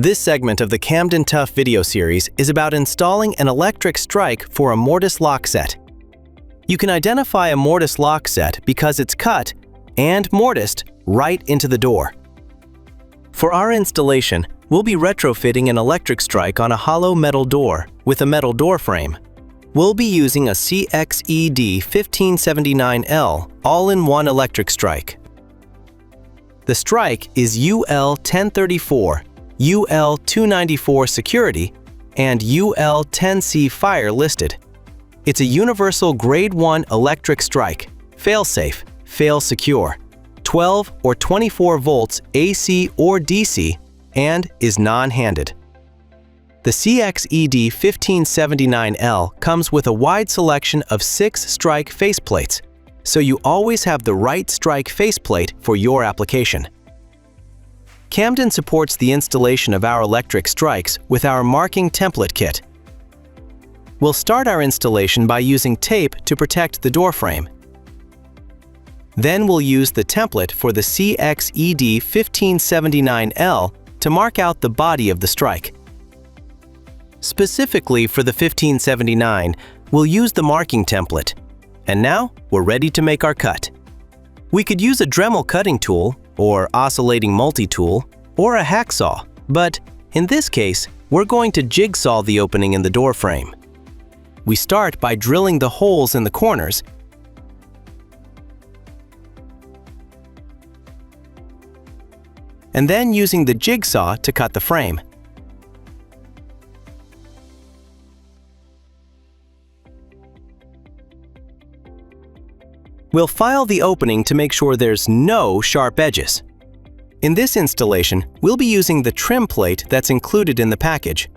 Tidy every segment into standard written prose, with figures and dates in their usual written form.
This segment of the Camden Tough video series is about installing an electric strike for a mortise lock set. You can identify a mortise lock set because it's cut and mortised right into the door. For our installation, we'll be retrofitting an electric strike on a hollow metal door with a metal door frame. We'll be using a CX-ED1579L all-in-one electric strike. The strike is UL1034, UL294 Security, and UL10C Fire listed. It's a universal Grade 1 electric strike, fail-safe, fail-secure, 12 or 24 volts AC or DC, and is non-handed. The CX-ED1579L comes with a wide selection of 6 strike faceplates, so you always have the right strike faceplate for your application. Camden supports the installation of our electric strikes with our marking template kit. We'll start our installation by using tape to protect the door frame. Then we'll use the template for the CX-ED1579L to mark out the body of the strike. Specifically for the 1579, we'll use the marking template. And now we're ready to make our cut. We could use a Dremel cutting tool, or oscillating multi-tool, or a hacksaw, but in this case, we're going to jigsaw the opening in the door frame. We start by drilling the holes in the corners and then using the jigsaw to cut the frame. We'll file the opening to make sure there's no sharp edges. In this installation, we'll be using the trim plate that's included in the package.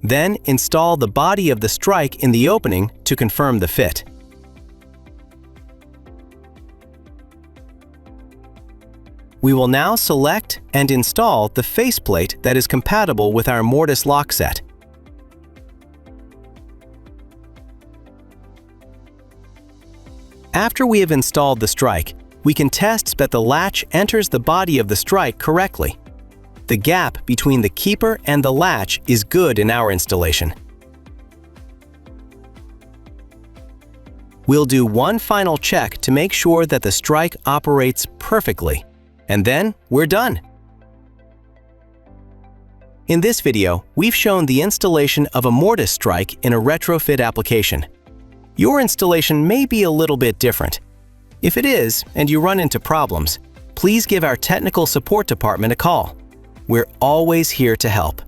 Then install the body of the strike in the opening to confirm the fit. We will now select and install the faceplate that is compatible with our mortise lock set. After we have installed the strike, we can test that the latch enters the body of the strike correctly. The gap between the keeper and the latch is good in our installation. We'll do one final check to make sure that the strike operates perfectly, and then we're done. In this video, we've shown the installation of a mortise strike in a retrofit application. Your installation may be a little bit different. If it is, and you run into problems, please give our technical support department a call. We're always here to help.